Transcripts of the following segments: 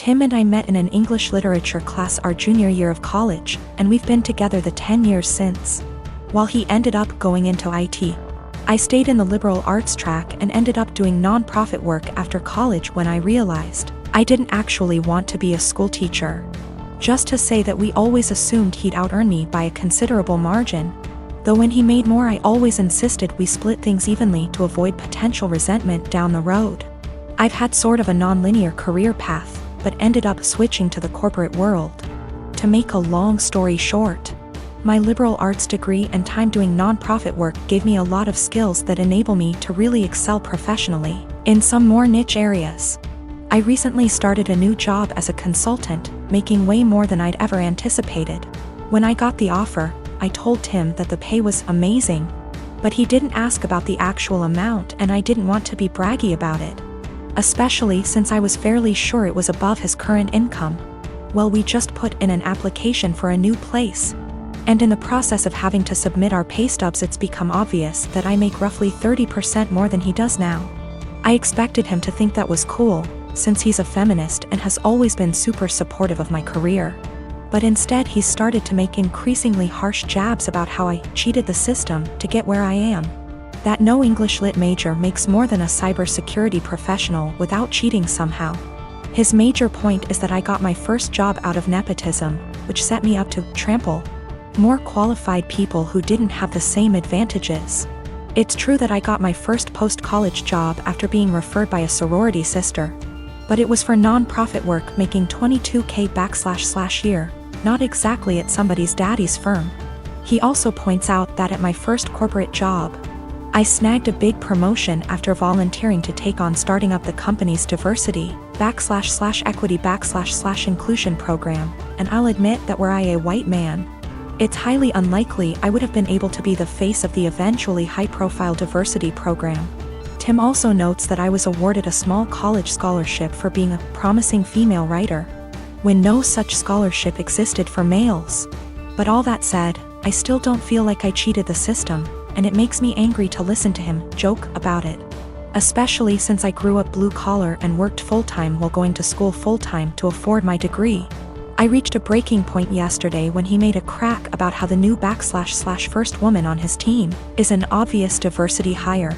Tim and I met in an English literature class our junior year of college, and we've been together the 10 years since. While he ended up going into IT, I stayed in the liberal arts track and ended up doing non-profit work after college when I realized I didn't actually want to be a school teacher. Just to say that we always assumed he'd out-earn me by a considerable margin. Though when he made more, I always insisted we split things evenly to avoid potential resentment down the road. I've had sort of a non-linear career path, but ended up switching to the corporate world. To make a long story short, my liberal arts degree and time doing non-profit work gave me a lot of skills that enable me to really excel professionally in some more niche areas. I recently started a new job as a consultant, making way more than I'd ever anticipated. When I got the offer, I told Tim that the pay was amazing, but he didn't ask about the actual amount, and I didn't want to be braggy about it, especially since I was fairly sure it was above his current income. Well, we just put in an application for a new place, and in the process of having to submit our pay stubs, it's become obvious that I make roughly 30% more than he does now. I expected him to think that was cool, since he's a feminist and has always been super supportive of my career. But instead he started to make increasingly harsh jabs about how I cheated the system to get where I am. That no English Lit major makes more than a cybersecurity professional without cheating somehow. His major point is that I got my first job out of nepotism, which set me up to trample more qualified people who didn't have the same advantages. It's true that I got my first post-college job after being referred by a sorority sister, but it was for non-profit work making $22K /year, not exactly at somebody's daddy's firm. He also points out that at my first corporate job, I snagged a big promotion after volunteering to take on starting up the company's diversity /equity / inclusion program, and I'll admit that were I a white man, it's highly unlikely I would have been able to be the face of the eventually high-profile diversity program. Tim also notes that I was awarded a small college scholarship for being a promising female writer, when no such scholarship existed for males. But all that said, I still don't feel like I cheated the system, and it makes me angry to listen to him joke about it. Especially since I grew up blue-collar and worked full-time while going to school full-time to afford my degree. I reached a breaking point yesterday when he made a crack about how the new / first woman on his team is an obvious diversity hire.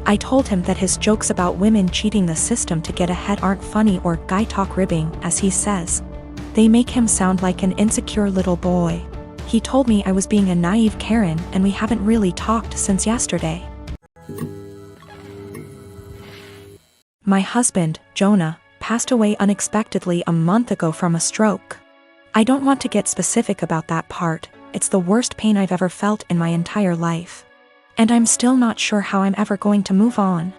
I told him that his jokes about women cheating the system to get ahead aren't funny or guy talk ribbing, as he says. They make him sound like an insecure little boy. He told me I was being a naive Karen, and we haven't really talked since yesterday. My husband, Jonah, passed away unexpectedly a month ago from a stroke. I don't want to get specific about that part, it's the worst pain I've ever felt in my entire life. And I'm still not sure how I'm ever going to move on.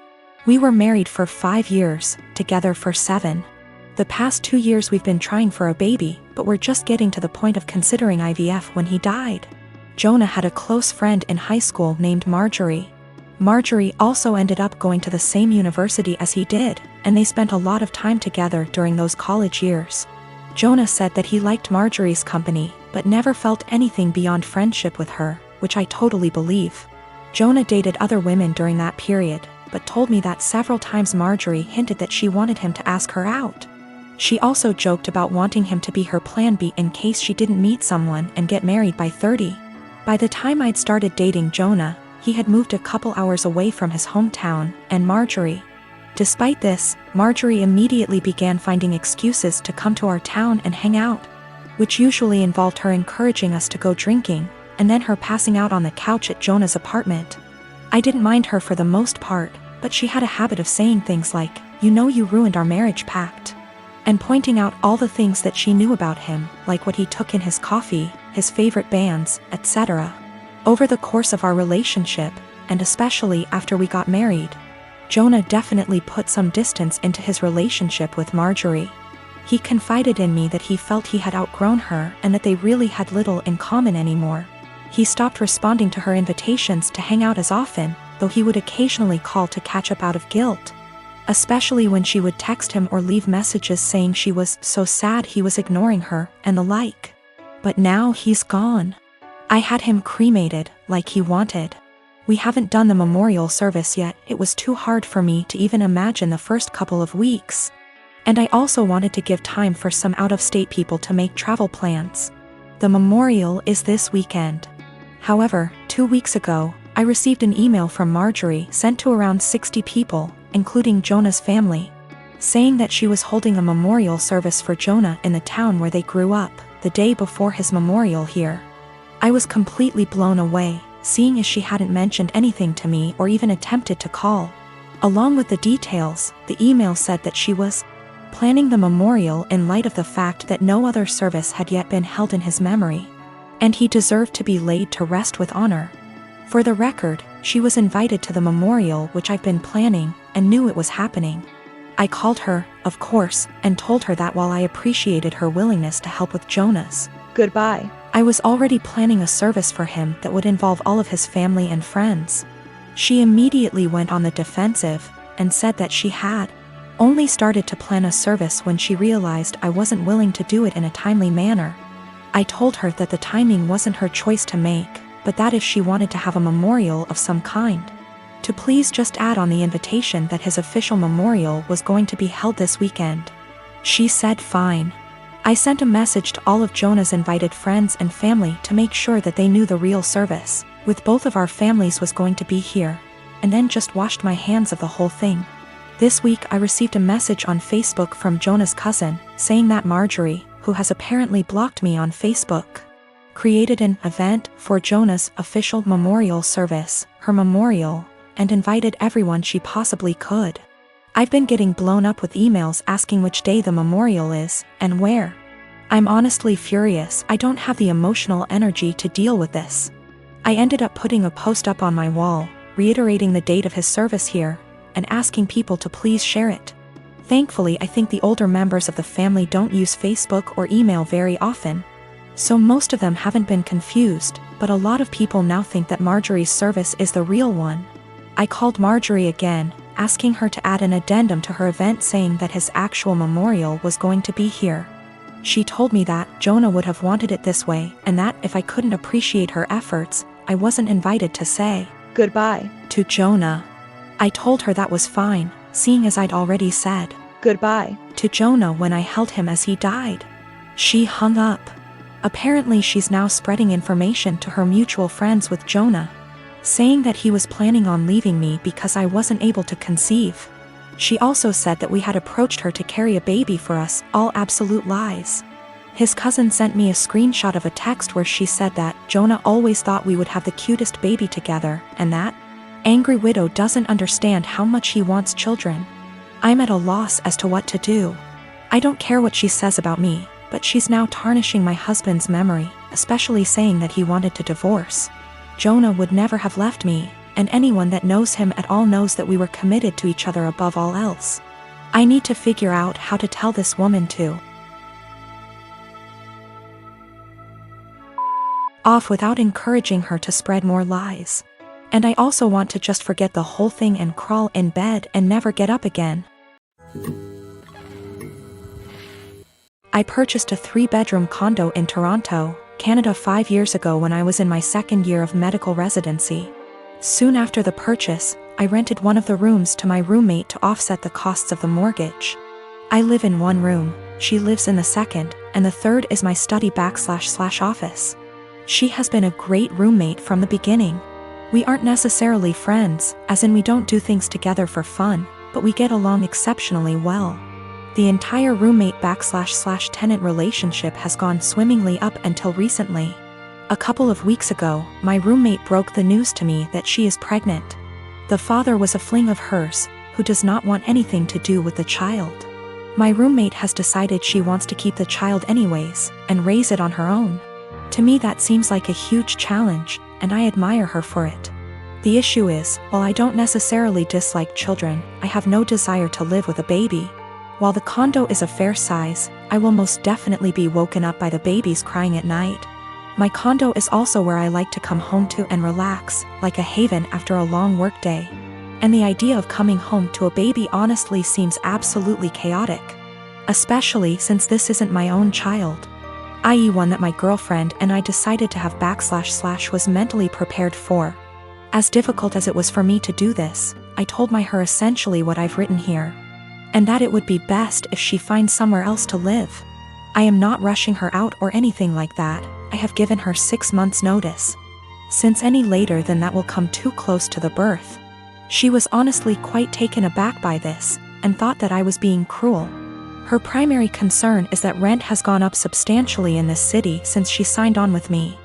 We were married for 5 years, together for 7. The past 2 years we've been trying for a baby, but we're just getting to the point of considering IVF when he died. Jonah had a close friend in high school named Marjorie. Marjorie also ended up going to the same university as he did, and they spent a lot of time together during those college years. Jonah said that he liked Marjorie's company, but never felt anything beyond friendship with her, which I totally believe. Jonah dated other women during that period, but told me that several times Marjorie hinted that she wanted him to ask her out. She also joked about wanting him to be her plan B in case she didn't meet someone and get married by 30. By the time I'd started dating Jonah, he had moved a couple hours away from his hometown, and Marjorie. Despite this, Marjorie immediately began finding excuses to come to our town and hang out, which usually involved her encouraging us to go drinking, and then her passing out on the couch at Jonah's apartment. I didn't mind her for the most part, but she had a habit of saying things like, "You know you ruined our marriage pact," and pointing out all the things that she knew about him, like what he took in his coffee, his favorite bands, etc. Over the course of our relationship, and especially after we got married, Jonah definitely put some distance into his relationship with Marjorie. He confided in me that he felt he had outgrown her and that they really had little in common anymore. He stopped responding to her invitations to hang out as often, though he would occasionally call to catch up out of guilt, especially when she would text him or leave messages saying she was so sad he was ignoring her, and the like. But now he's gone. I had him cremated, like he wanted. We haven't done the memorial service yet. It was too hard for me to even imagine the first couple of weeks. And I also wanted to give time for some out-of-state people to make travel plans. The memorial is this weekend. However, 2 weeks ago, I received an email from Marjorie sent to around 60 people, including Jonah's family, saying that she was holding a memorial service for Jonah in the town where they grew up, the day before his memorial here. I was completely blown away, seeing as she hadn't mentioned anything to me or even attempted to call. Along with the details, the email said that she was planning the memorial in light of the fact that no other service had yet been held in his memory, and he deserved to be laid to rest with honor. For the record, she was invited to the memorial, which I've been planning, and knew it was happening. I called her, of course, and told her that while I appreciated her willingness to help with Jonah's goodbye, I was already planning a service for him that would involve all of his family and friends. She immediately went on the defensive, and said that she had only started to plan a service when she realized I wasn't willing to do it in a timely manner. I told her that the timing wasn't her choice to make, but that if she wanted to have a memorial of some kind, to please just add on the invitation that his official memorial was going to be held this weekend. She said fine. I sent a message to all of Jonah's invited friends and family to make sure that they knew the real service, with both of our families, was going to be here, and then just washed my hands of the whole thing. This week I received a message on Facebook from Jonah's cousin, saying that Marjorie, who has apparently blocked me on Facebook, created an event for Jonah's official memorial service, her memorial, and invited everyone she possibly could. I've been getting blown up with emails asking which day the memorial is, and where. I'm honestly furious. I don't have the emotional energy to deal with this. I ended up putting a post up on my wall, reiterating the date of his service here, and asking people to please share it. Thankfully, I think the older members of the family don't use Facebook or email very often, so most of them haven't been confused, but a lot of people now think that Marjorie's service is the real one. I called Marjorie again, asking her to add an addendum to her event saying that his actual memorial was going to be here. She told me that Jonah would have wanted it this way, and that if I couldn't appreciate her efforts, I wasn't invited to say goodbye to Jonah. I told her that was fine, seeing as I'd already said goodbye to Jonah when I held him as he died. She hung up. Apparently she's now spreading information to her mutual friends with Jonah, saying that he was planning on leaving me because I wasn't able to conceive. She also said that we had approached her to carry a baby for us, all absolute lies. His cousin sent me a screenshot of a text where she said that Jonah always thought we would have the cutest baby together, and that angry widow doesn't understand how much he wants children. I'm at a loss as to what to do. I don't care what she says about me, but she's now tarnishing my husband's memory, especially saying that he wanted to divorce. Jonah would never have left me, and anyone that knows him at all knows that we were committed to each other above all else. I need to figure out how to tell this woman to off without encouraging her to spread more lies. And I also want to just forget the whole thing and crawl in bed and never get up again. I purchased a 3-bedroom condo in Toronto, Canada 5 years ago when I was in my second year of medical residency. Soon after the purchase, I rented one of the rooms to my roommate to offset the costs of the mortgage. I live in one room, she lives in the second, and the third is my study/office. She has been a great roommate from the beginning. We aren't necessarily friends, as in we don't do things together for fun, but we get along exceptionally well. The entire roommate/tenant relationship has gone swimmingly up until recently. A couple of weeks ago, my roommate broke the news to me that she is pregnant. The father was a fling of hers, who does not want anything to do with the child. My roommate has decided she wants to keep the child anyways, and raise it on her own. To me that seems like a huge challenge, and I admire her for it. The issue is, while I don't necessarily dislike children, I have no desire to live with a baby. While the condo is a fair size, I will most definitely be woken up by the babies crying at night. My condo is also where I like to come home to and relax, like a haven after a long workday. And the idea of coming home to a baby honestly seems absolutely chaotic. Especially since this isn't my own child, i.e. one that my girlfriend and I decided to have / was mentally prepared for. As difficult as it was for me to do this, I told her essentially what I've written here. and that it would be best if she finds somewhere else to live. I am not rushing her out or anything like that. I have given her 6 months' notice. Since any later than that will come too close to the birth. She was honestly quite taken aback by this, and thought that I was being cruel. Her primary concern is that rent has gone up substantially in this city since she signed on with me.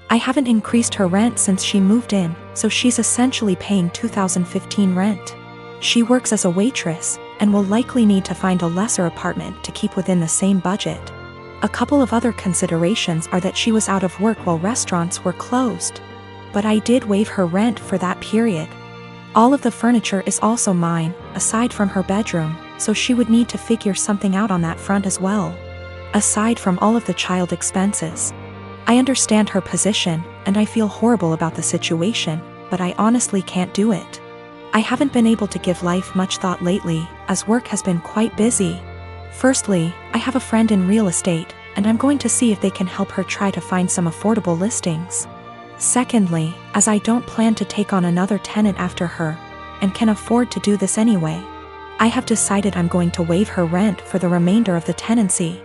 I haven't increased her rent since she moved in, so she's essentially paying 2015 rent. She works as a waitress, and will likely need to find a lesser apartment to keep within the same budget. A couple of other considerations are that she was out of work while restaurants were closed. But I did waive her rent for that period. All of the furniture is also mine, aside from her bedroom, so she would need to figure something out on that front as well. Aside from all of the child expenses. I understand her position, and I feel horrible about the situation, but I honestly can't do it. I haven't been able to give life much thought lately, as work has been quite busy. Firstly, I have a friend in real estate, and I'm going to see if they can help her try to find some affordable listings. Secondly, as I don't plan to take on another tenant after her, and can afford to do this anyway, I have decided I'm going to waive her rent for the remainder of the tenancy.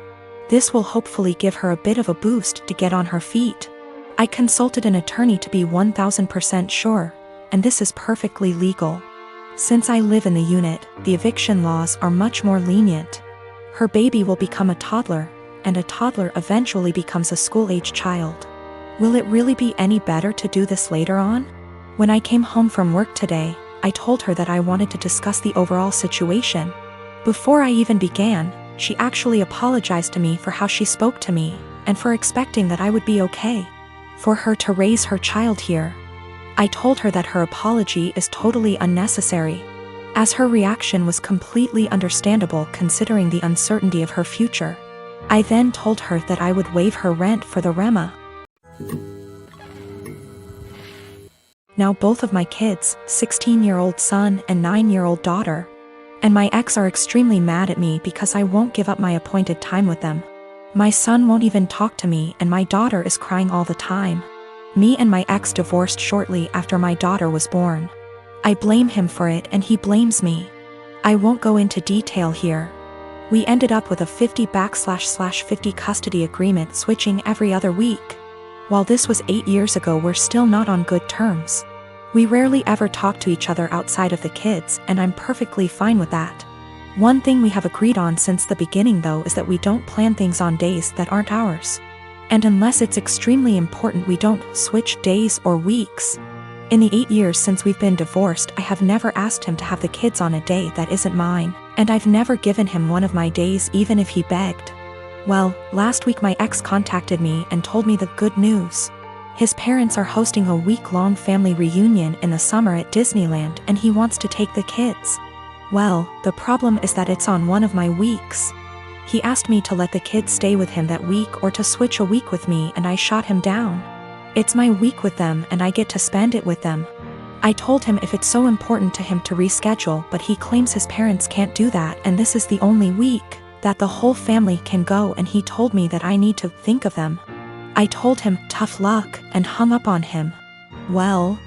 This will hopefully give her a bit of a boost to get on her feet. I consulted an attorney to be 1000% sure, and this is perfectly legal. Since I live in the unit, the eviction laws are much more lenient. Her baby will become a toddler, and a toddler eventually becomes a school-age child. Will it really be any better to do this later on? When I came home from work today, I told her that I wanted to discuss the overall situation. Before I even began, she actually apologized to me for how she spoke to me, and for expecting that I would be okay for her to raise her child here. I told her that her apology is totally unnecessary, as her reaction was completely understandable considering the uncertainty of her future. I then told her that I would waive her rent for the Rema. Now both of my kids, 16-year-old son and 9-year-old daughter, and my ex are extremely mad at me because I won't give up my appointed time with them. My son won't even talk to me, and my daughter is crying all the time. Me and my ex divorced shortly after my daughter was born. I blame him for it and he blames me. I won't go into detail here. We ended up with a 50/50 custody agreement, switching every other week. While this was 8 years ago, we're still not on good terms. We rarely ever talk to each other outside of the kids, and I'm perfectly fine with that. One thing we have agreed on since the beginning though is that we don't plan things on days that aren't ours. And unless it's extremely important, we don't switch days or weeks. In the 8 years since we've been divorced, I have never asked him to have the kids on a day that isn't mine, and I've never given him one of my days even if he begged. Well, last week my ex contacted me and told me the good news. His parents are hosting a week-long family reunion in the summer at Disneyland, and he wants to take the kids. Well, the problem is that it's on one of my weeks. He asked me to let the kids stay with him that week or to switch a week with me, and I shot him down. It's my week with them and I get to spend it with them. I told him if it's so important to him to reschedule, but he claims his parents can't do that, and this is the only week that the whole family can go, and he told me that I need to think of them. I told him tough luck and hung up on him. Well,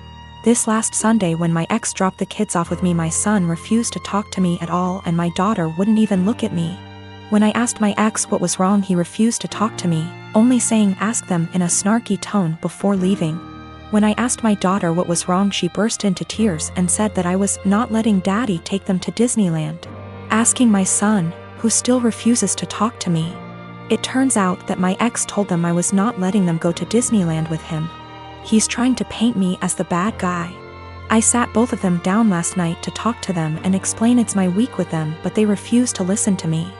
this last Sunday when my ex dropped the kids off with me, my son refused to talk to me at all, and my daughter wouldn't even look at me. When I asked my ex what was wrong, he refused to talk to me, only saying ask them in a snarky tone before leaving. When I asked my daughter what was wrong, she burst into tears and said that I was not letting daddy take them to Disneyland. Asking my son, who still refuses to talk to me. It turns out that my ex told them I was not letting them go to Disneyland with him. He's trying to paint me as the bad guy. I sat both of them down last night to talk to them and explain it's my week with them, but they refused to listen to me.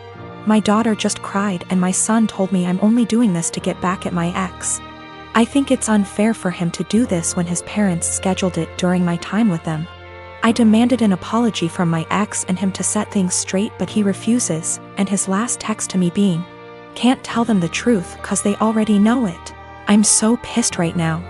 My daughter just cried, and my son told me I'm only doing this to get back at my ex. I think it's unfair for him to do this when his parents scheduled it during my time with them. I demanded an apology from my ex and him to set things straight, but he refuses, and his last text to me being, "Can't tell them the truth 'cause they already know it." I'm so pissed right now.